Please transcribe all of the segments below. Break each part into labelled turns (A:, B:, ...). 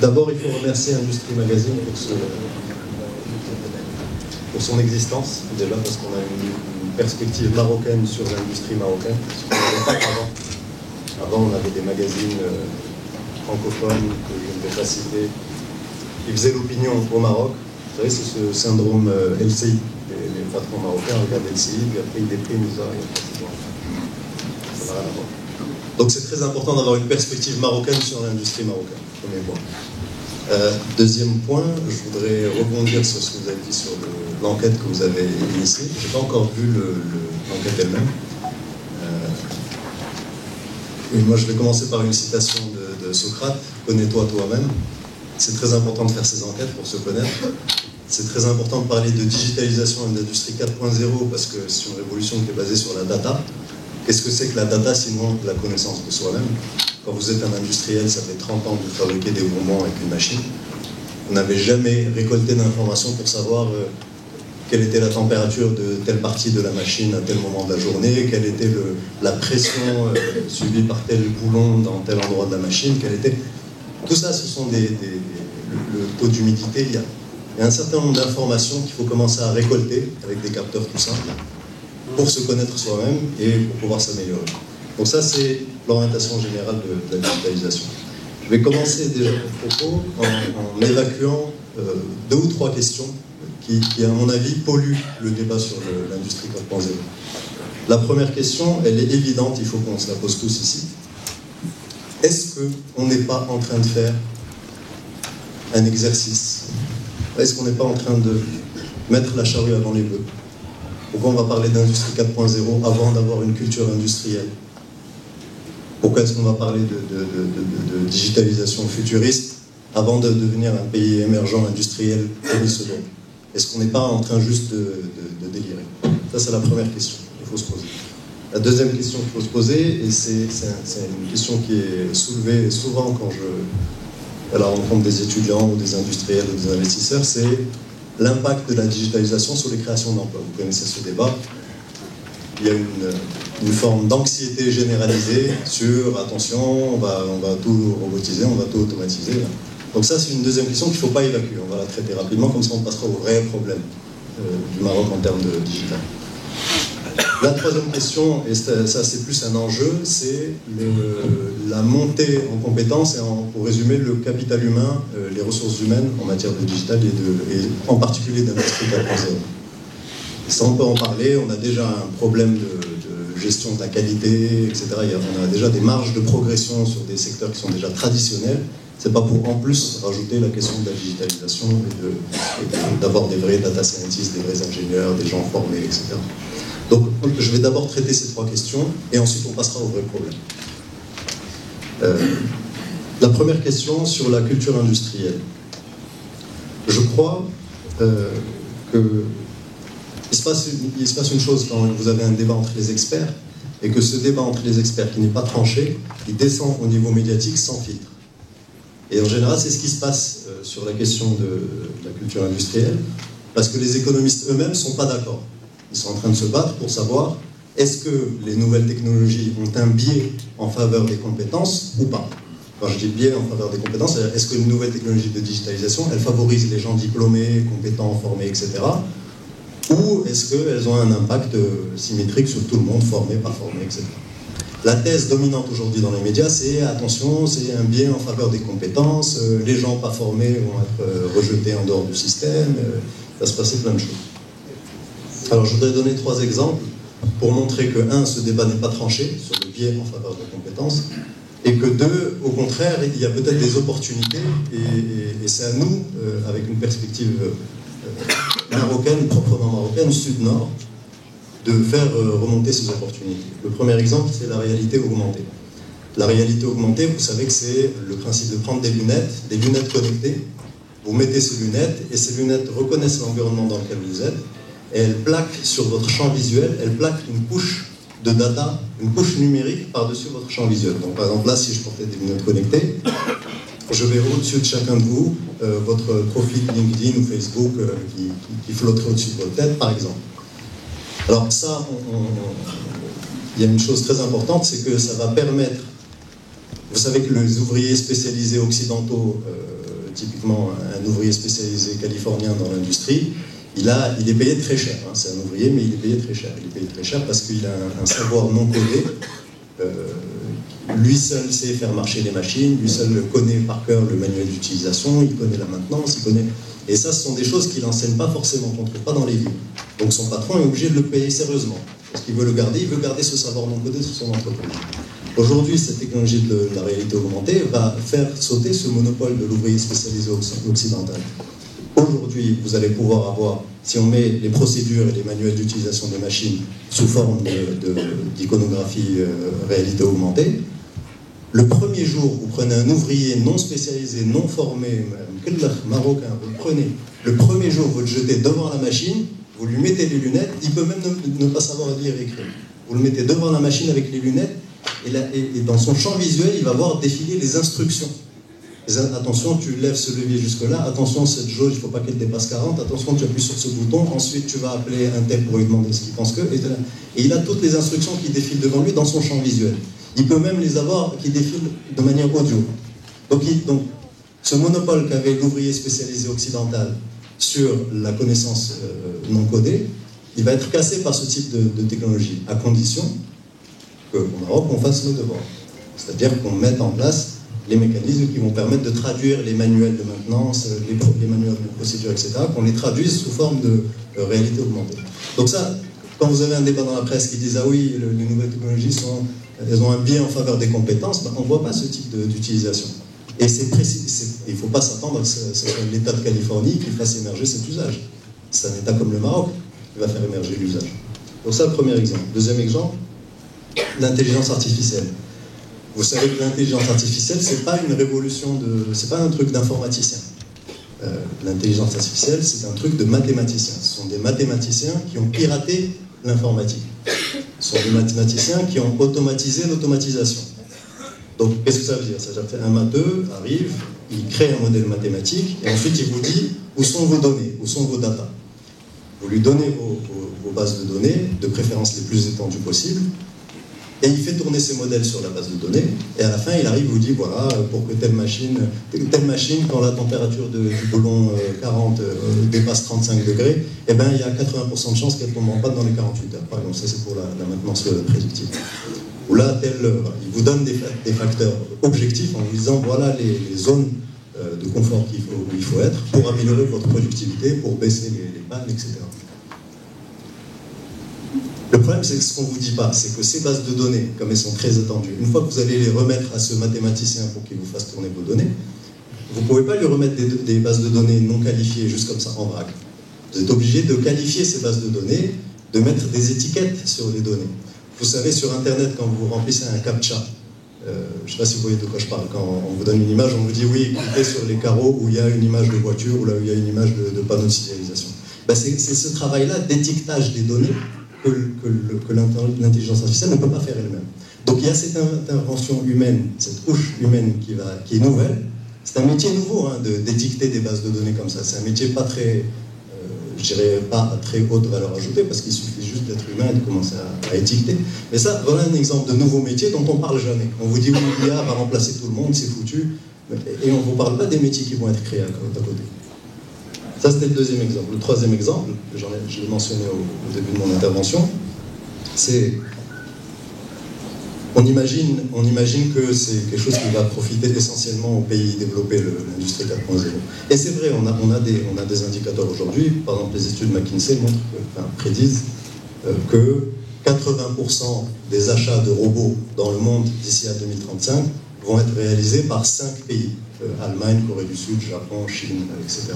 A: D'abord, il faut remercier Industrie Magazine pour son existence, déjà parce qu'on a une perspective marocaine sur l'industrie marocaine, ce qu'on n'avait pas avant. Avant, on avait des magazines francophones, que je ne vais pas citer, qui faisaient l'opinion au Maroc. Vous savez, c'est ce syndrome LCI. Les patrons marocains regardent LCI, puis après ils dépriment, ils arrivent. Ça n'a rien à voir. Donc c'est très important d'avoir une perspective marocaine sur l'industrie marocaine, premier point. Deuxième point, je voudrais rebondir sur ce que vous avez dit sur l'enquête que vous avez initiée. Je n'ai pas encore vu l'enquête elle-même. Moi, je vais commencer par une citation de Socrate, « Connais-toi toi-même ». C'est très important de faire ces enquêtes pour se connaître. C'est très important de parler de digitalisation et d'industrie 4.0 parce que c'est une révolution qui est basée sur la data. Qu'est-ce que c'est que la data sinon la connaissance de soi-même? Quand vous êtes un industriel, ça fait 30 ans que vous fabriquez des bonbons avec une machine. Vous n'avez jamais récolté d'informations pour savoir quelle était la température de telle partie de la machine à tel moment de la journée, quelle était la pression subie par tel boulon dans tel endroit de la machine, quelle était... Tout ça, ce sont le taux d'humidité. Il y a un certain nombre d'informations qu'il faut commencer à récolter avec des capteurs tout simples pour se connaître soi-même et pour pouvoir s'améliorer. Donc ça, c'est l'orientation générale de la digitalisation. Je vais commencer déjà mon propos en évacuant 2 ou 3 questions qui, à mon avis, polluent le débat sur l'industrie 4.0. La première question, elle est évidente, il faut qu'on se la pose tous ici. Est-ce qu'on n'est pas en train de faire un exercice? Est-ce qu'on n'est pas en train de mettre la charrue avant les bœufs? Pourquoi on va parler d'industrie 4.0 avant d'avoir une culture industrielle? Pourquoi est-ce qu'on va parler de digitalisation futuriste avant de devenir un pays émergent industriel premier second? Est-ce qu'on n'est pas en train juste de délirer? Ça, c'est la première question qu'il faut se poser. La deuxième question qu'il faut se poser, et c'est une question qui est soulevée souvent quand je vais à la rencontre des étudiants ou des industriels ou des investisseurs, c'est l'impact de la digitalisation sur les créations d'emplois. Vous connaissez ce débat. Il y a une forme d'anxiété généralisée sur, attention, on va tout robotiser, on va tout automatiser. Donc ça, c'est une deuxième question qu'il ne faut pas évacuer. On va la traiter rapidement, comme ça on passera au vrai problème du Maroc en termes de digital. La troisième question, et ça c'est plus un enjeu, c'est la montée en compétences et pour résumer le capital humain, les ressources humaines en matière de digital et en particulier d'industrie 4.0. Ça on peut en parler, on a déjà un problème de gestion de la qualité, etc. On a déjà des marges de progression sur des secteurs qui sont déjà traditionnels. C'est pas pour en plus rajouter la question de la digitalisation et d'avoir des vrais data scientists, des vrais ingénieurs, des gens formés, etc. Donc, je vais d'abord traiter ces 3 questions, et ensuite on passera au vrai problème. La première question sur la culture industrielle. Je crois qu'il se passe une chose quand vous avez un débat entre les experts, et que ce débat entre les experts qui n'est pas tranché, il descend au niveau médiatique sans filtre. Et en général, c'est ce qui se passe sur la question de la culture industrielle, parce que les économistes eux-mêmes ne sont pas d'accord. Ils sont en train de se battre pour savoir est-ce que les nouvelles technologies ont un biais en faveur des compétences ou pas. Quand je dis biais en faveur des compétences, est-ce que les nouvelles technologies de digitalisation, elles favorisent les gens diplômés, compétents, formés, etc. Ou est-ce qu'elles ont un impact symétrique sur tout le monde, formé, pas formé, etc. La thèse dominante aujourd'hui dans les médias, c'est attention, c'est un biais en faveur des compétences, les gens pas formés vont être rejetés en dehors du système, il va se passer plein de choses. Alors je voudrais donner 3 exemples pour montrer que 1, ce débat n'est pas tranché sur le biais en faveur des compétences, et que 2, au contraire, il y a peut-être des opportunités, et c'est à nous, avec une perspective marocaine, proprement marocaine, sud-nord, de faire remonter ces opportunités. Le premier exemple, c'est la réalité augmentée. La réalité augmentée, vous savez que c'est le principe de prendre des lunettes connectées, vous mettez ces lunettes, et ces lunettes reconnaissent l'environnement dans lequel vous êtes, et elles plaquent sur votre champ visuel, elles plaquent une couche de data, une couche numérique par-dessus votre champ visuel. Donc par exemple là, si je portais des lunettes connectées, je verrai au-dessus de chacun de vous votre profil LinkedIn ou Facebook qui flotterait au-dessus de votre tête, par exemple. Alors ça, il y a une chose très importante, c'est que ça va permettre, vous savez que les ouvriers spécialisés occidentaux typiquement un ouvrier spécialisé californien dans l'industrie, il est payé très cher. Hein. C'est un ouvrier, mais il est payé très cher. Il est payé très cher parce qu'il a un savoir non codé. Lui seul sait faire marcher les machines, lui seul connaît par cœur le manuel d'utilisation, il connaît la maintenance, il connaît... Et ça, ce sont des choses qu'il n'enseigne pas forcément, qu'on ne trouve pas dans les livres. Donc son patron est obligé de le payer sérieusement. Parce qu'il veut le garder, il veut garder ce savoir non codé sur son entreprise. Aujourd'hui, cette technologie de la réalité augmentée va faire sauter ce monopole de l'ouvrier spécialisé occidental. Aujourd'hui, vous allez pouvoir avoir, si on met les procédures et les manuels d'utilisation des machines sous forme d'iconographie réalité augmentée, le premier jour, vous prenez un ouvrier non spécialisé, non formé, marocain, vous le prenez, le premier jour, vous le jetez devant la machine, vous lui mettez les lunettes, il peut même ne pas savoir lire et écrire. Vous le mettez devant la machine avec les lunettes, et dans son champ visuel, il va voir défiler les instructions. Attention, tu lèves ce levier jusque-là, attention, cette jauge, il ne faut pas qu'elle dépasse 40, attention, tu appuies sur ce bouton, ensuite tu vas appeler un tel pour lui demander ce qu'il pense que... Et il a toutes les instructions qui défilent devant lui dans son champ visuel. Il peut même les avoir qui défilent de manière audio. Donc ce monopole qu'avait l'ouvrier spécialisé occidental sur la connaissance non codée, il va être cassé par ce type de technologie, à condition qu'au Maroc, on fasse nos devoirs. C'est-à-dire qu'on mette en place les mécanismes qui vont permettre de traduire les manuels de maintenance, les manuels de procédure, etc., qu'on les traduise sous forme de réalité augmentée. Donc ça, quand vous avez un débat dans la presse qui dit « Ah oui, les nouvelles technologies elles ont un biais en faveur des compétences », on ne voit pas ce type d'utilisation. Et c'est précis, il ne faut pas s'attendre que ce soit l'État de Californie qui fasse émerger cet usage. C'est un État comme le Maroc qui va faire émerger l'usage. Donc ça, le premier exemple. Deuxième exemple, l'intelligence artificielle. Vous savez que l'intelligence artificielle, c'est pas une révolution c'est pas un truc d'informaticien. L'intelligence artificielle, c'est un truc de mathématiciens. Ce sont des mathématiciens qui ont piraté l'informatique. Ce sont des mathématiciens qui ont automatisé l'automatisation. Donc, qu'est-ce que ça veut dire? Ça veut dire qu'un matheux arrive, il crée un modèle mathématique, et ensuite il vous dit où sont vos données, où sont vos datas. Vous lui donnez vos bases de données, de préférence les plus étendues possibles, et il fait tourner ses modèles sur la base de données, et à la fin, il arrive, vous dit, voilà, pour que telle machine, quand la température du boulon 40 dépasse 35 degrés, eh ben, il y a 80% de chances qu'elle ne tombe en panne dans les 48 heures. Par exemple, ça c'est pour la maintenance prédictive. Ou là, il vous donne des facteurs objectifs en vous disant, voilà les zones de confort où il faut être pour améliorer votre productivité, pour baisser les pannes, etc. Le problème, c'est que ce qu'on ne vous dit pas, c'est que ces bases de données, comme elles sont très attendues, une fois que vous allez les remettre à ce mathématicien pour qu'il vous fasse tourner vos données, vous ne pouvez pas lui remettre des bases de données non qualifiées juste comme ça, en vrac. Vous êtes obligé de qualifier ces bases de données, de mettre des étiquettes sur les données. Vous savez, sur Internet, quand vous remplissez un CAPTCHA, je ne sais pas si vous voyez de quoi je parle, quand on vous donne une image, on vous dit oui, cliquez sur les carreaux où il y a une image de voiture ou là où il y a une image de panneau de signalisation. Ben, c'est ce travail-là d'étiquetage des données que l'intelligence artificielle ne peut pas faire elle-même. Donc il y a cette intervention humaine, cette couche humaine qui est nouvelle. C'est un métier nouveau hein, d'étiqueter des bases de données comme ça. C'est un métier pas très, je dirais pas à très haute valeur ajoutée parce qu'il suffit juste d'être humain et de commencer à étiqueter. Mais ça, voilà un exemple de nouveau métier dont on parle jamais. On vous dit oui, l'IA va remplacer tout le monde, c'est foutu, et on ne vous parle pas des métiers qui vont être créés à côté. Ça, c'était le deuxième exemple. Le troisième exemple, je l'ai mentionné au début de mon intervention, c'est... On imagine que c'est quelque chose qui va profiter essentiellement aux pays développés, l'industrie 4.0. Et c'est vrai, on a des indicateurs aujourd'hui. Par exemple, les études McKinsey prédisent que 80% des achats de robots dans le monde d'ici à 2035 vont être réalisés par 5 pays. Allemagne, Corée du Sud, Japon, Chine, etc.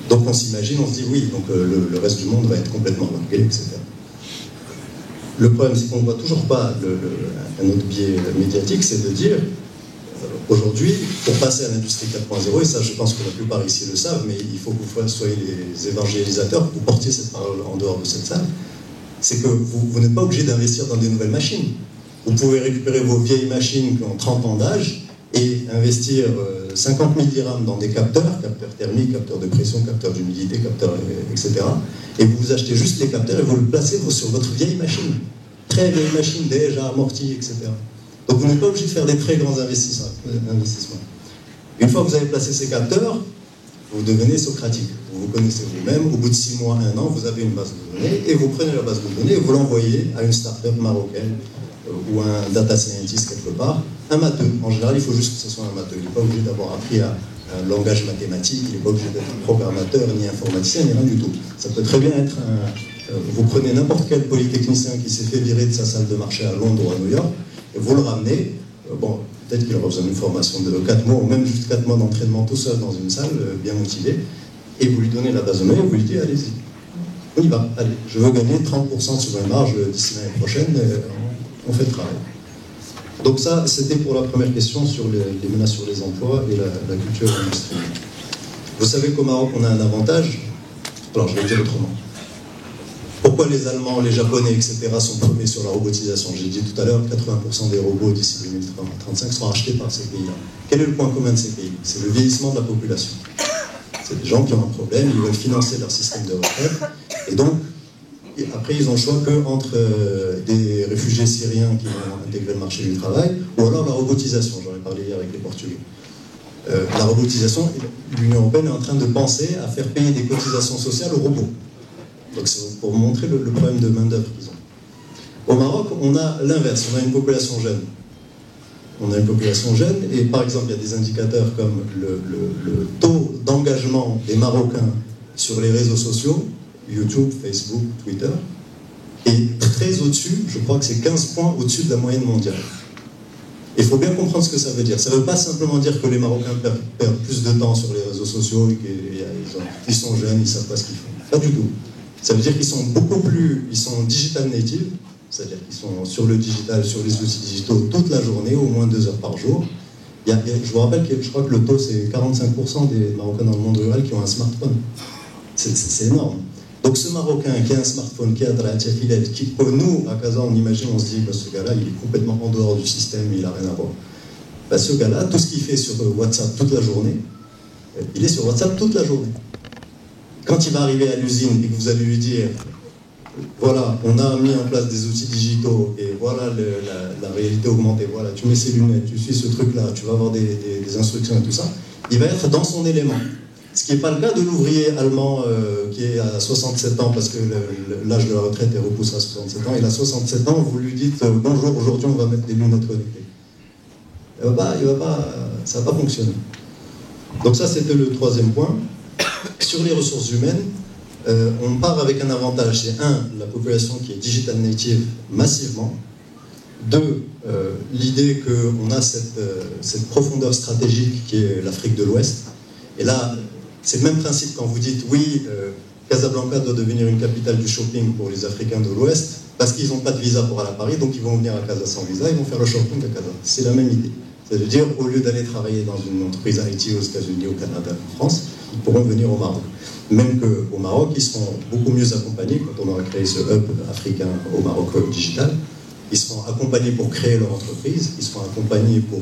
A: Donc on s'imagine, on se dit oui, donc le reste du monde va être complètement largué, etc. Le problème, c'est qu'on ne voit toujours pas un autre biais médiatique, c'est de dire, aujourd'hui, pour passer à l'industrie 4.0, et ça je pense que la plupart ici le savent, mais il faut que vous soyez les évangélisateurs, que vous portiez cette parole en dehors de cette salle, c'est que vous n'êtes pas obligé d'investir dans des nouvelles machines. Vous pouvez récupérer vos vieilles machines qui ont 30 ans d'âge et investir 50 000 dirhams dans des capteurs thermiques, capteurs de pression, capteurs d'humidité, capteurs, etc. Et vous vous achetez juste les capteurs et vous le placez sur votre vieille machine. Très vieille machine, déjà amortie, etc. Donc vous n'êtes pas obligé de faire des très grands investissements. Une fois que vous avez placé ces capteurs, vous devenez socratique. Vous vous connaissez vous-même. Au bout de 6 mois, 1 an, vous avez une base de données et vous prenez la base de données et vous l'envoyez à une start-up marocaine ou un data scientist quelque part, un matheux. En général, il faut juste que ce soit un matheux. Il n'est pas obligé d'avoir appris un langage mathématique, il n'est pas obligé d'être programmateur, ni informaticien, ni rien du tout. Ça peut très bien être vous prenez n'importe quel polytechnicien qui s'est fait virer de sa salle de marché à Londres ou à New York, et vous le ramenez, bon, peut-être qu'il aura besoin d'une formation de 4 mois, ou même juste 4 mois d'entraînement tout seul dans une salle, bien motivé, et vous lui donnez la base de données, et vous lui dites, allez-y, on y va, allez, je veux gagner 30% sur une marge d'ici l'année prochaine, on fait le travail. Donc ça, c'était pour la première question sur les menaces sur les emplois et la culture industrielle. Vous savez qu'au Maroc, on a un avantage, alors je vais le dire autrement. Pourquoi les Allemands, les Japonais, etc. sont premiers sur la robotisation? J'ai dit tout à l'heure que 80% des robots d'ici 2035 seront achetés par ces pays-là. Quel est le point commun de ces pays? C'est le vieillissement de la population. C'est des gens qui ont un problème, ils veulent financer leur système de retraite, et donc, après, ils ont le choix qu'entre des réfugiés syriens qui vont intégrer le marché du travail, ou alors la robotisation, j'en ai parlé hier avec les Portugais. La robotisation, l'Union européenne est en train de penser à faire payer des cotisations sociales aux robots. Donc c'est pour montrer le problème de main-d'œuvre qu'ils ont. Au Maroc, on a l'inverse, on a une population jeune. On a une population jeune, et par exemple, il y a des indicateurs comme le taux d'engagement des Marocains sur les réseaux sociaux, YouTube, Facebook, Twitter, est très au-dessus, je crois que c'est 15 points au-dessus de la moyenne mondiale. Il faut bien comprendre ce que ça veut dire. Ça ne veut pas simplement dire que les Marocains perdent plus de temps sur les réseaux sociaux et qu'ils sont jeunes, ils ne savent pas ce qu'ils font. Pas du tout. Ça veut dire qu'ils sont beaucoup plus, ils sont digital native, c'est-à-dire qu'ils sont sur le digital, sur les outils digitaux toute la journée, au moins 2 heures par jour. Je vous rappelle que je crois que le taux, c'est 45% des Marocains dans le monde rural qui ont un smartphone. C'est énorme. Donc ce Marocain qui a un smartphone, qui a de la tchafilette, qui, nous, à Casa, on imagine, on se dit, bah, ce gars-là, il est complètement en dehors du système, il n'a rien à voir. Bah, ce gars-là, tout ce qu'il fait sur WhatsApp toute la journée, il est sur WhatsApp toute la journée. Quand il va arriver à l'usine et que vous allez lui dire, voilà, on a mis en place des outils digitaux et voilà la réalité augmentée, voilà, tu mets ces lunettes, tu suis ce truc-là, tu vas avoir des instructions et tout ça, il va être dans son élément. Ce qui n'est pas le cas de l'ouvrier allemand qui est à 67 ans parce que l'âge de la retraite est repoussé à 67 ans. Il a 67 ans, vous lui dites bonjour, aujourd'hui on va mettre des lunettes connectées. Ça ne va pas fonctionner. Donc ça c'était le troisième point. Sur les ressources humaines, on part avec un avantage. C'est la population qui est digital native massivement. 2, l'idée qu'on a cette profondeur stratégique qui est l'Afrique de l'Ouest. Et là, c'est le même principe quand vous dites oui, Casablanca doit devenir une capitale du shopping pour les Africains de l'Ouest, parce qu'ils n'ont pas de visa pour aller à Paris, donc ils vont venir à Casa sans visa, ils vont faire le shopping à Casa. C'est la même idée. C'est-à-dire, au lieu d'aller travailler dans une entreprise IT aux États-Unis, au Canada, en France, ils pourront venir au Maroc. Même qu'au Maroc, ils seront beaucoup mieux accompagnés, quand on aura créé ce hub africain au Maroc digital, ils seront accompagnés pour créer leur entreprise, ils seront accompagnés pour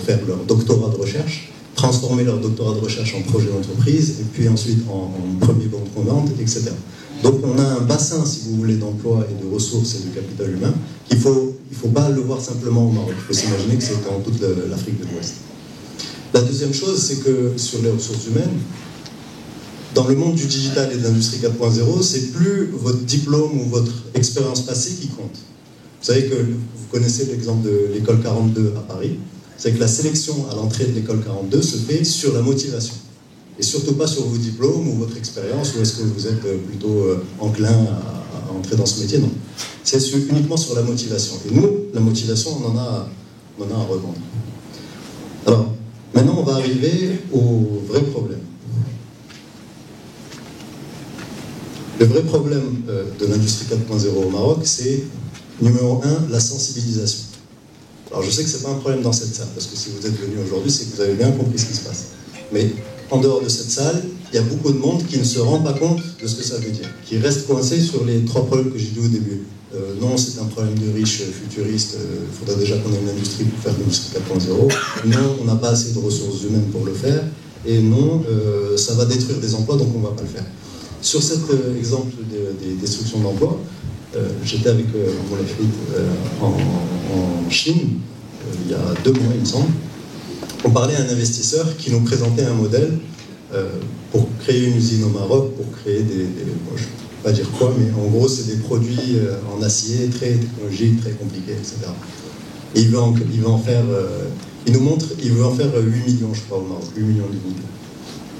A: faire leur doctorat de recherche, transformer leur doctorat de recherche en projet d'entreprise, et puis ensuite en premier bon de commande, etc. Donc on a un bassin, si vous voulez, d'emploi et de ressources et de capital humain, qu'il il faut pas le voir simplement au Maroc, il faut s'imaginer que c'est dans toute l'Afrique de l'Ouest. La deuxième chose, c'est que sur les ressources humaines, dans le monde du digital et de l'industrie 4.0, c'est plus votre diplôme ou votre expérience passée qui compte. Vous savez que vous connaissez l'exemple de l'école 42 à Paris. C'est que la sélection à l'entrée de l'école 42 se fait sur la motivation. Et surtout pas sur vos diplômes ou votre expérience, ou est-ce que vous êtes plutôt enclin à entrer dans ce métier, non. C'est uniquement sur la motivation. Et nous, la motivation, on en a à revendre. Alors, maintenant, on va arriver au vrai problème. Le vrai problème de l'industrie 4.0 au Maroc, c'est, numéro 1, la sensibilisation. Alors je sais que ce n'est pas un problème dans cette salle, parce que si vous êtes venu aujourd'hui, c'est que vous avez bien compris ce qui se passe. Mais en dehors de cette salle, il y a beaucoup de monde qui ne se rend pas compte de ce que ça veut dire, qui reste coincé sur les 3 problèmes que j'ai dit au début. Non, c'est un problème de riches futuristes, il faudra déjà qu'on ait une industrie pour faire l'industrie 4.0. Non, on n'a pas assez de ressources humaines pour le faire. Et non, ça va détruire des emplois, donc on ne va pas le faire. Sur cet exemple des destructions d'emplois, j'étais avec mon en Chine, il y a 2 mois, il me semble. on parlait à un investisseur qui nous présentait un modèle pour créer une usine au Maroc, pour créer bon, je ne peux pas dire quoi, mais en gros, c'est des produits en acier très technologiques, très compliqués, etc. Et il veut en faire, il nous montre, il veut en faire 8 millions, je crois, au Maroc, 8 millions d'unités.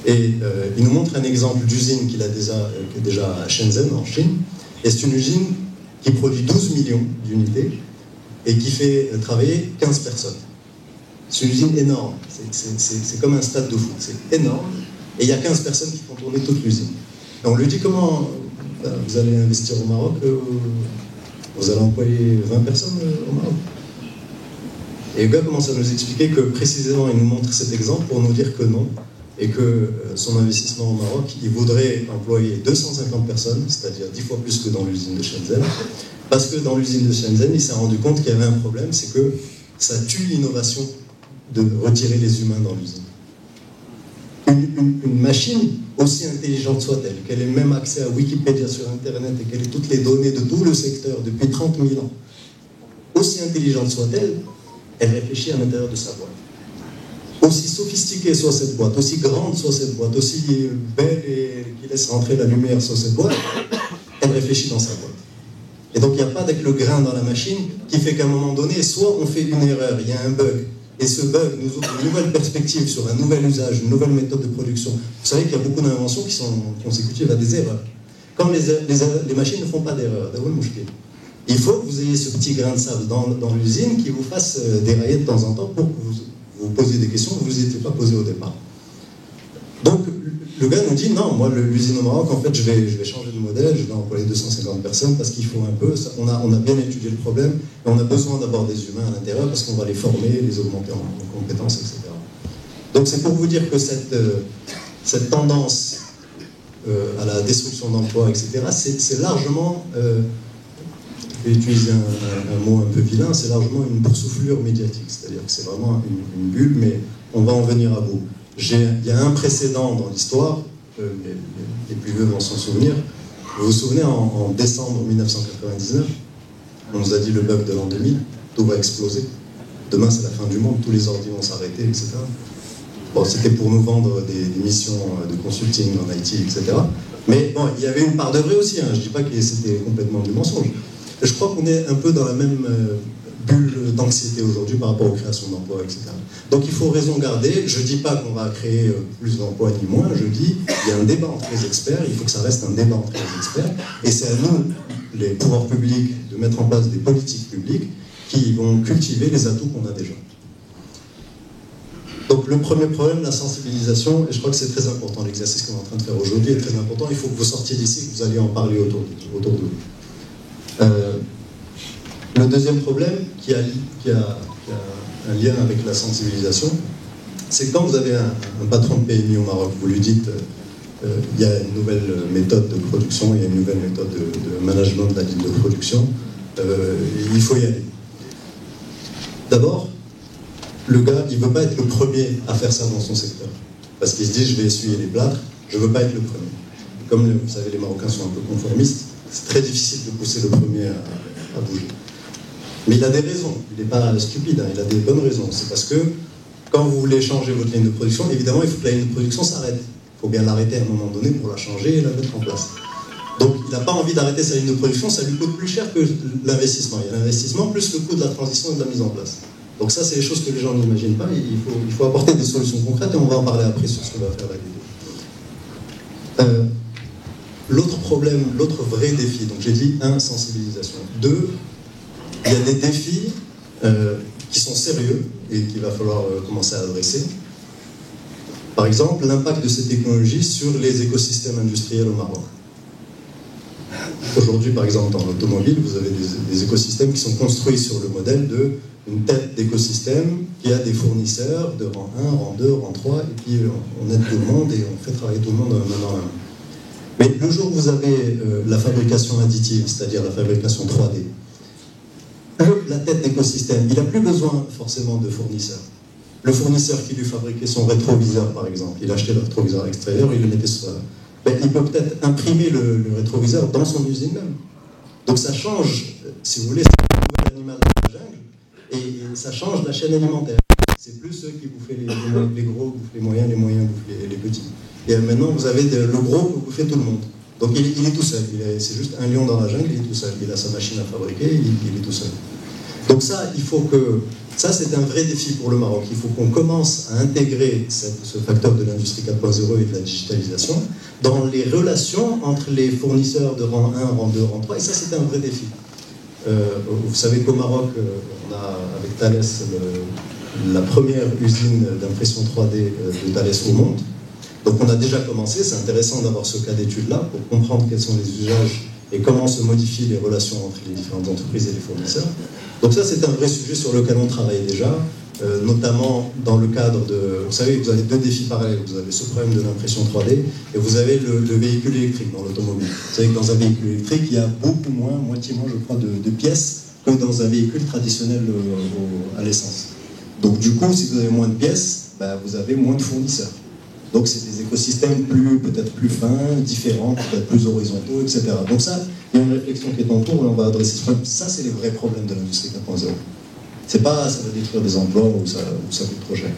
A: Et il nous montre un exemple d'usine qu'il a déjà à Shenzhen, en Chine. Et c'est une usine qui produit 12 millions d'unités et qui fait travailler 15 personnes. C'est une usine énorme. C'est comme un stade de foot. C'est énorme. Et il y a 15 personnes qui font tourner toute l'usine. Et on lui dit comment vous allez investir au Maroc, vous allez employer 20 personnes au Maroc. Et le gars commence à nous expliquer que précisément il nous montre cet exemple pour nous dire que non, et que son investissement au Maroc, il voudrait employer 250 personnes, c'est-à-dire 10 fois plus que dans l'usine de Shenzhen, parce que dans l'usine de Shenzhen, il s'est rendu compte qu'il y avait un problème, c'est que ça tue l'innovation de retirer les humains dans l'usine. Une machine, aussi intelligente soit-elle, qu'elle ait même accès à Wikipédia sur Internet et qu'elle ait toutes les données de tout le secteur depuis 30 000 ans, aussi intelligente soit-elle, elle réfléchit à l'intérieur de sa boîte. Aussi sophistiquée soit cette boîte, aussi grande soit cette boîte, aussi belle et qui laisse rentrer la lumière sur cette boîte, elle réfléchit dans sa boîte. Et donc il n'y a pas avec le grain dans la machine qui fait qu'à un moment donné, soit on fait une erreur, il y a un bug, et ce bug nous ouvre une nouvelle perspective sur un nouvel usage, une nouvelle méthode de production. Vous savez qu'il y a beaucoup d'inventions qui sont consécutives à des erreurs. Comme les machines ne font pas d'erreurs, il faut que vous ayez ce petit grain de sable dans l'usine qui vous fasse dérailler de temps en temps pour que vous posiez des questions que vous n'étiez pas posées au départ. Donc le gars nous dit non, moi l'usine au Maroc, en fait je vais changer de modèle, je vais employer 250 personnes parce qu'il faut un peu, on a bien étudié le problème et on a besoin d'avoir des humains à l'intérieur parce qu'on va les former, les augmenter en compétences, etc. Donc c'est pour vous dire que cette tendance à la destruction d'emplois, etc., c'est largement, je vais utiliser un mot un peu vilain, c'est largement une boursouflure médiatique, c'est-à-dire que c'est vraiment une bulle, mais on va en venir à bout. Il y a un précédent dans l'histoire, les plus vieux vont s'en souvenir. Vous vous souvenez, en décembre 1999, on nous a dit le bug de l'an 2000, tout va exploser. Demain, c'est la fin du monde, tous les ordi vont s'arrêter, etc. Bon, c'était pour nous vendre des missions de consulting en IT, etc. Mais bon, il y avait une part de vrai aussi, hein. Je ne dis pas que c'était complètement du mensonge. Je crois qu'on est un peu dans la même bulle d'anxiété aujourd'hui par rapport aux créations d'emplois, etc. Donc il faut raison garder. Je ne dis pas qu'on va créer plus d'emplois ni moins, je dis il y a un débat entre les experts, il faut que ça reste un débat entre les experts, et c'est à nous, les pouvoirs publics, de mettre en place des politiques publiques qui vont cultiver les atouts qu'on a déjà. Donc le premier problème, la sensibilisation, et je crois que c'est très important, l'exercice qu'on est en train de faire aujourd'hui est très important, il faut que vous sortiez d'ici, que vous alliez en parler autour de vous. Le deuxième problème qui a un lien avec la sensibilisation, c'est quand vous avez un patron de PMI au Maroc, vous lui dites il y a une nouvelle méthode de production, il y a une nouvelle méthode de management de la ligne de production, il faut y aller. D'abord, le gars, il ne veut pas être le premier à faire ça dans son secteur. Parce qu'il se dit, je vais essuyer les plâtres, je ne veux pas être le premier. Comme vous savez, les Marocains sont un peu conformistes, c'est très difficile de pousser le premier à bouger. Mais il a des raisons, il n'est pas stupide, hein, il a des bonnes raisons. C'est parce que quand vous voulez changer votre ligne de production, évidemment, il faut que la ligne de production s'arrête. Il faut bien l'arrêter à un moment donné pour la changer et la mettre en place. Donc il n'a pas envie d'arrêter sa ligne de production, ça lui coûte plus cher que l'investissement. Il y a l'investissement plus le coût de la transition et de la mise en place. Donc ça, c'est les choses que les gens n'imaginent pas. Il faut apporter des solutions concrètes et on va en parler après sur ce qu'on va faire la vidéo. L'autre problème, l'autre vrai défi, donc j'ai dit 1, sensibilisation. 2, il y a des défis qui sont sérieux et qu'il va falloir commencer à adresser. Par exemple, l'impact de ces technologies sur les écosystèmes industriels au Maroc. Aujourd'hui, par exemple, dans l'automobile, vous avez des écosystèmes qui sont construits sur le modèle d'une tête d'écosystème qui a des fournisseurs de rang 1, rang 2, rang 3, et puis on aide tout le monde et on fait travailler tout le monde main dans la main. Mais le jour où vous avez la fabrication additive, c'est-à-dire la fabrication 3D, la tête d'écosystème, il n'a plus besoin forcément de fournisseurs. Le fournisseur qui lui fabriquait son rétroviseur, par exemple, il achetait le rétroviseur extérieur, il le mettait sur ben, il peut peut-être imprimer le rétroviseur dans son usine même. Donc ça change, si vous voulez, c'est un nouvel animal de la jungle, et ça change la chaîne alimentaire. C'est plus ceux qui vous fait les Et maintenant, vous avez le gros que vous fait tout le monde. Donc il est tout seul, c'est juste un lion dans la jungle, il est tout seul, il a sa machine à fabriquer, il est tout seul. Donc ça, il faut que... Ça, c'est un vrai défi pour le Maroc. Il faut qu'on commence à intégrer ce facteur de l'industrie 4.0 et de la digitalisation dans les relations entre les fournisseurs de rang 1, rang 2, rang 3, et ça, c'est un vrai défi. Vous savez qu'au Maroc, on a, avec Thales, la première usine d'impression 3D de Thales au monde. Donc on a déjà commencé, c'est intéressant d'avoir ce cas d'étude-là pour comprendre quels sont les usages et comment se modifient les relations entre les différentes entreprises et les fournisseurs. Donc ça, c'est un vrai sujet sur lequel on travaille déjà, notamment dans le cadre de... Vous savez, vous avez deux défis parallèles. Vous avez ce problème de l'impression 3D et vous avez le véhicule électrique dans l'automobile. Vous savez que dans un véhicule électrique, il y a beaucoup moins, moitié moins, je crois, de pièces que dans un véhicule traditionnel à l'essence. Donc du coup, si vous avez moins de pièces, ben, vous avez moins de fournisseurs. Donc c'est des écosystèmes peut-être plus fins, différents, peut-être plus horizontaux, etc. Donc ça, il y a une réflexion qui est en cours et on va adresser ce problème. Ça, c'est les vrais problèmes de l'industrie 4.0. C'est pas ça va détruire des emplois ou ça coûte trop cher.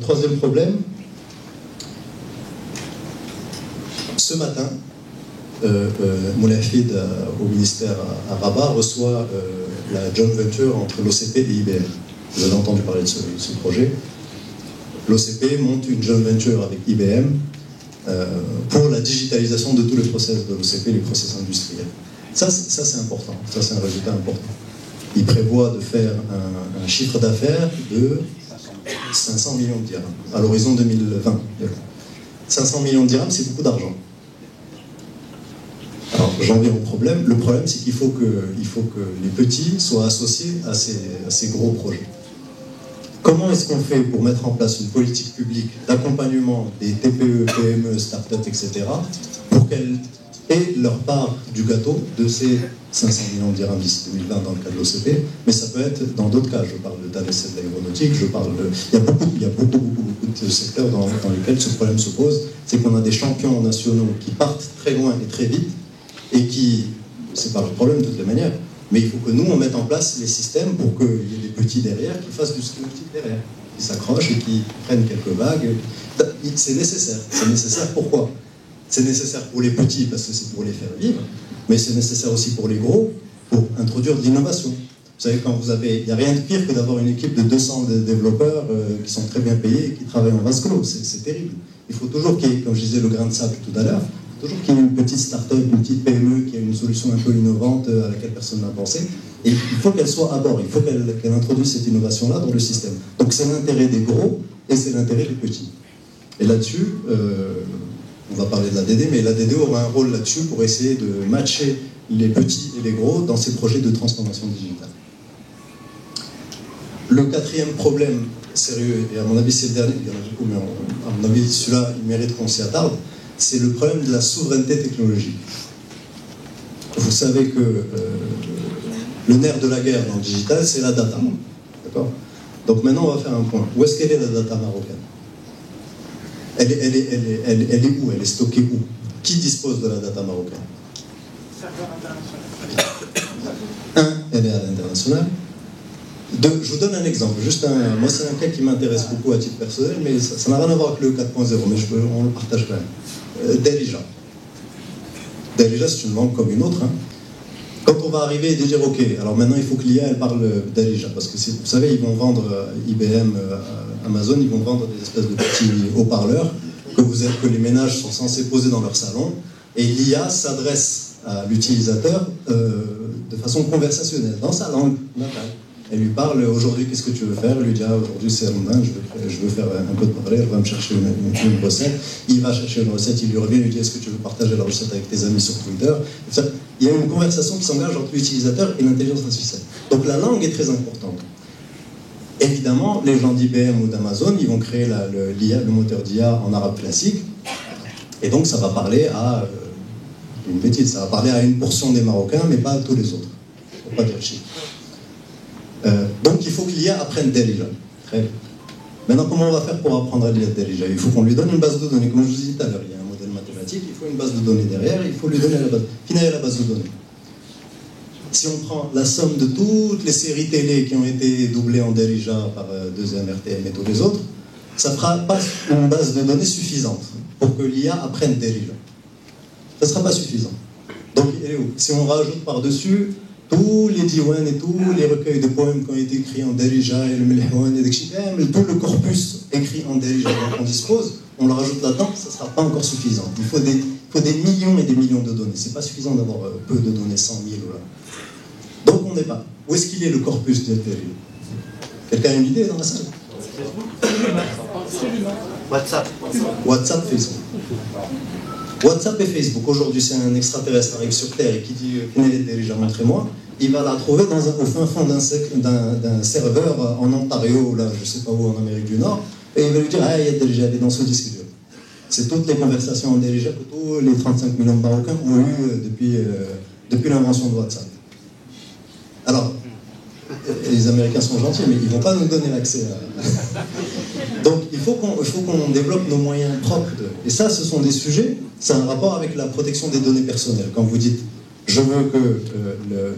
A: Troisième problème. Ce matin, Moulay Hafid au ministère à Rabat reçoit la joint venture entre l'OCP et IBM. Vous avez entendu parler de ce projet. L'OCP monte une joint venture avec IBM pour la digitalisation de tous les process de l'OCP, les process industriels. Ça c'est important, ça c'est un résultat important. Il prévoit de faire un chiffre d'affaires de 500 millions de dirhams à l'horizon 2020. 500 millions de dirhams, c'est beaucoup d'argent. Alors j'en viens au problème. Le problème, c'est qu'il faut que les petits soient associés à ces gros projets. Comment est-ce qu'on fait pour mettre en place une politique publique d'accompagnement des TPE, PME, start-up, etc., pour qu'elles aient leur part du gâteau de ces 500 millions de dirhams d'ici 2020 dans le cas de l'OCP, mais ça peut être dans d'autres cas. Je parle de Thales et de l'aéronautique, il y a beaucoup de secteurs dans lesquels ce problème se pose. C'est qu'on a des champions nationaux qui partent très loin et très vite, et qui, c'est pas leur problème de toutes les manières, mais il faut que nous, on mette en place les systèmes pour qu'il y ait des petits derrière qui fassent du ski nautique derrière, qui s'accrochent et qui prennent quelques vagues. C'est nécessaire. C'est nécessaire pourquoi? C'est nécessaire pour les petits parce que c'est pour les faire vivre, mais c'est nécessaire aussi pour les gros pour introduire de l'innovation. Vous savez, il n'y a rien de pire que d'avoir une équipe de 200 développeurs qui sont très bien payés et qui travaillent en vase clos. C'est terrible. Il faut toujours qu'il y ait, comme je disais, le grain de sable tout à l'heure, toujours qu'il y ait une petite start-up, une petite PME qui a une solution un peu innovante à laquelle personne n'a pensé. Et il faut qu'elle soit à bord, il faut qu'elle introduise cette innovation-là dans le système. Donc c'est l'intérêt des gros et c'est l'intérêt des petits. Et là-dessus, on va parler de l'ADD, mais l'ADD aura un rôle là-dessus pour essayer de matcher les petits et les gros dans ces projets de transformation digitale. Le quatrième problème sérieux, et à mon avis c'est le dernier, il y en a beaucoup, mais à mon avis celui-là il mérite qu'on s'y attarde, c'est le problème de la souveraineté technologique. Vous savez que le nerf de la guerre dans le digital, c'est la data. D'accord ? Donc maintenant, on va faire un point. Où est-ce qu'elle est la data marocaine ? Elle est où ? Elle est stockée où ? Qui dispose de la data marocaine ?
B: Serveur international.
A: Elle est à l'international. Je vous donne un exemple. Moi, c'est un cas qui m'intéresse beaucoup à titre personnel, mais ça n'a rien à voir avec le 4.0, mais on le partage quand même. Darija. Darija, c'est une langue comme une autre. Hein. Quand on va arriver et dire, OK, alors maintenant il faut que l'IA elle parle Darija, parce que vous savez, ils vont vendre, IBM, Amazon, ils vont vendre des espèces de petits haut-parleurs que les ménages sont censés poser dans leur salon, et l'IA s'adresse à l'utilisateur de façon conversationnelle, dans sa langue natale. Elle lui parle, aujourd'hui, qu'est-ce que tu veux faire? Elle lui dit, aujourd'hui, c'est Ramadan, je veux faire un code parallèle, elle va me chercher une recette. Il va chercher une recette, il lui revient, il lui dit, est-ce que tu veux partager la recette avec tes amis sur Twitter? Il y a une conversation qui s'engage entre l'utilisateur et l'intelligence artificielle. Donc la langue est très importante. Évidemment, les gens d'IBM ou d'Amazon, ils vont créer le moteur d'IA en arabe classique, et donc ça va parler à, une bêtise, ça va parler à une portion des Marocains, mais pas à tous les autres. Il ne faut pas dire chiffre. Donc il faut que l'IA apprenne Darija. Très bien. Maintenant, comment on va faire pour apprendre à l'IA Darija? Il faut qu'on lui donne une base de données. Comme je vous disais tout à l'heure, il y a un modèle mathématique, il faut une base de données derrière, il faut lui donner la base. Finalement, la base de données. Si on prend la somme de toutes les séries télé qui ont été doublées en Darija par 2M, RTM et tous les autres, ça ne fera pas une base de données suffisante pour que l'IA apprenne Derija. Ça ne sera pas suffisant. Donc, elle est où? Si on rajoute par-dessus tous les diwan et tous les recueils de poèmes qui ont été écrits en Derija, et le Melhouan, et tout le corpus écrit en Derija dont on dispose, on le rajoute là-dedans, ça ne sera pas encore suffisant. Il faut des millions et des millions de données. Ce n'est pas suffisant d'avoir peu de données, 100 000. Voilà. Donc, on n'est pas. Où est-ce qu'il est le corpus de Derija? Quelqu'un a une idée dans la salle?
C: WhatsApp.
A: WhatsApp, Facebook. WhatsApp et Facebook. Aujourd'hui, c'est un extraterrestre qui arrive sur Terre et qui dit déjà montrez-moi. Il va la trouver au fin fond d'un serveur en Ontario, là, je ne sais pas où, en Amérique du Nord, et il va lui dire ah, il y a déjà, elle est dans ce disque dur. C'est toutes les conversations en déjà que tous les 35 millions de Marocains ont eu depuis l'invention de WhatsApp. Alors, les Américains sont gentils, mais ils ne vont pas nous donner l'accès à... Donc, il faut qu'on développe nos moyens propres. Et ça, ce sont des sujets, c'est un rapport avec la protection des données personnelles. Quand vous dites, je veux que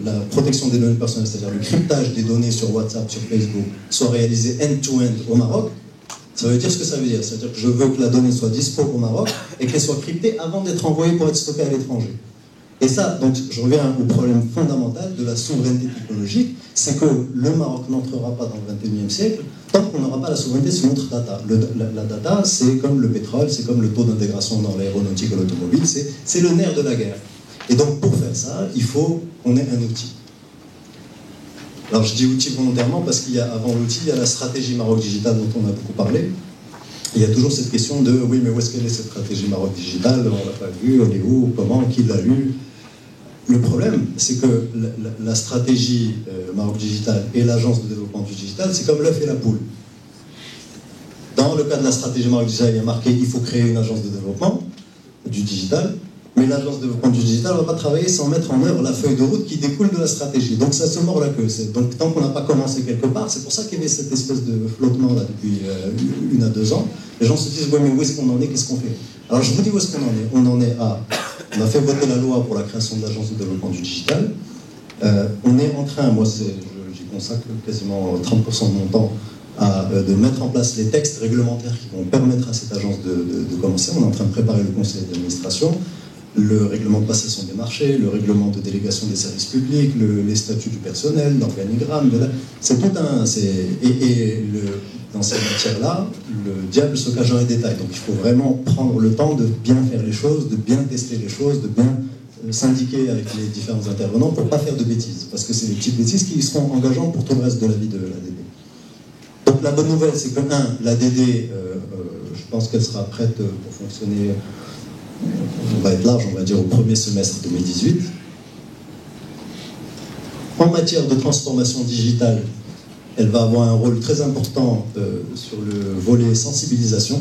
A: la protection des données personnelles, c'est-à-dire le cryptage des données sur WhatsApp, sur Facebook, soit réalisé end-to-end au Maroc, ça veut dire ce que ça veut dire. C'est-à-dire que je veux que la donnée soit dispo au Maroc et qu'elle soit cryptée avant d'être envoyée pour être stockée à l'étranger. Et ça, donc, je reviens au problème fondamental de la souveraineté technologique, c'est que le Maroc n'entrera pas dans le 21e siècle tant qu'on n'aura pas la souveraineté sur notre data. La data, c'est comme le pétrole, c'est comme le taux d'intégration dans l'aéronautique et l'automobile, c'est le nerf de la guerre. Et donc, pour faire ça, il faut qu'on ait un outil. Alors, je dis outil volontairement parce qu'avant l'outil, il y a la stratégie Maroc Digital dont on a beaucoup parlé. Il y a toujours cette question de, oui, mais où est-ce qu'elle est cette stratégie Maroc Digital? On ne l'a pas vue, elle est où, comment, qui l'a lu? Le problème, c'est que la stratégie Maroc Digital et l'agence de développement du digital, c'est comme l'œuf et la poule. Dans le cas de la stratégie Maroc Digital, il y a marqué il faut créer une agence de développement du digital, mais l'agence de développement du digital ne va pas travailler sans mettre en œuvre la feuille de route qui découle de la stratégie. Donc ça se mord la queue. Donc tant qu'on n'a pas commencé quelque part, c'est pour ça qu'il y avait cette espèce de flottement là depuis 1 à 2 ans. Les gens se disent ouais, mais où est-ce qu'on en est, qu'est-ce qu'on fait? Alors je vous dis où est-ce qu'on en est. On en est à... On a fait voter la loi pour la création de l'agence de développement du digital. On est en train, moi j'y consacre quasiment 30% de mon temps, de mettre en place les textes réglementaires qui vont permettre à cette agence de commencer. On est en train de préparer le conseil d'administration, le règlement de passation des marchés, le règlement de délégation des services publics, les statuts du personnel, l'organigramme, c'est tout un... Dans ces matières-là, le diable se cache dans les détails. Donc il faut vraiment prendre le temps de bien faire les choses, de bien tester les choses, de bien syndiquer avec les différents intervenants pour ne pas faire de bêtises. Parce que c'est des petites bêtises qui seront engageantes pour tout le reste de la vie de l'ADD. Donc la bonne nouvelle, c'est que, l'ADD, je pense qu'elle sera prête pour fonctionner, on va être large, on va dire, au premier semestre 2018. En matière de transformation digitale, elle va avoir un rôle très important sur le volet sensibilisation.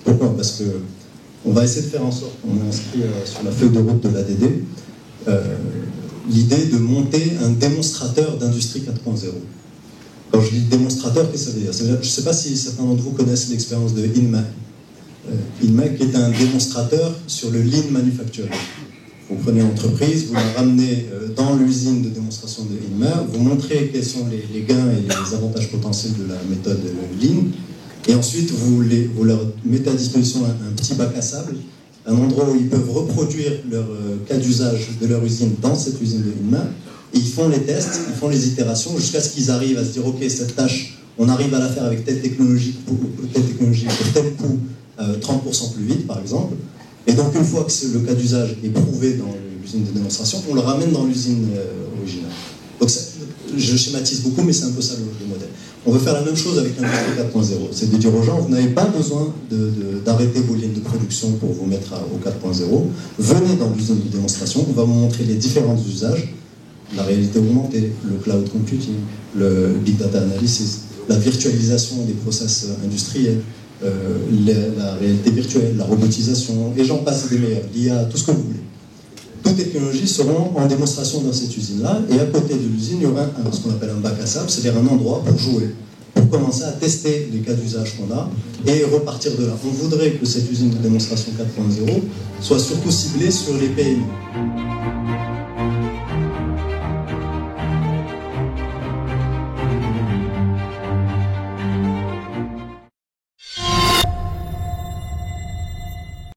A: Pourquoi? Parce qu'on va essayer de faire en sorte, on a inscrit sur la feuille de route de l'ADD, l'idée de monter un démonstrateur d'industrie 4.0. Quand je dis démonstrateur, qu'est-ce que ça veut dire? Je ne sais pas si certains d'entre vous connaissent l'expérience de INMA. INMA qui est un démonstrateur sur le lean manufacturing. Vous prenez une entreprise, vous la ramenez dans l'usine de démonstration de INMA, vous montrez quels sont les gains et les avantages potentiels de la méthode Lean, et ensuite vous leur mettez à disposition un petit bac à sable, un endroit où ils peuvent reproduire leur cas d'usage de leur usine dans cette usine de INMA, et ils font les tests, ils font les itérations, jusqu'à ce qu'ils arrivent à se dire, ok, cette tâche, on arrive à la faire avec telle technologie pour tel coût, 30% plus vite, par exemple. Et donc, une fois que le cas d'usage est prouvé dans l'usine de démonstration, on le ramène dans l'usine originale. Donc, je schématise beaucoup, mais c'est un peu ça le modèle. On veut faire la même chose avec l'industrie 4.0. C'est de dire aux gens, vous n'avez pas besoin d'arrêter vos lignes de production pour vous mettre au 4.0. Venez dans l'usine de démonstration, on va vous montrer les différents usages, la réalité augmentée, le cloud computing, le big data analysis, la virtualisation des process industriels, la réalité virtuelle, la robotisation, et j'en passe des meilleurs, l'IA, tout ce que vous voulez. Toutes les technologies seront en démonstration dans cette usine-là, et à côté de l'usine, il y aura ce qu'on appelle un bac à sable, c'est-à-dire un endroit pour jouer, pour commencer à tester les cas d'usage qu'on a, et repartir de là. On voudrait que cette usine de démonstration 4.0 soit surtout ciblée sur les PME.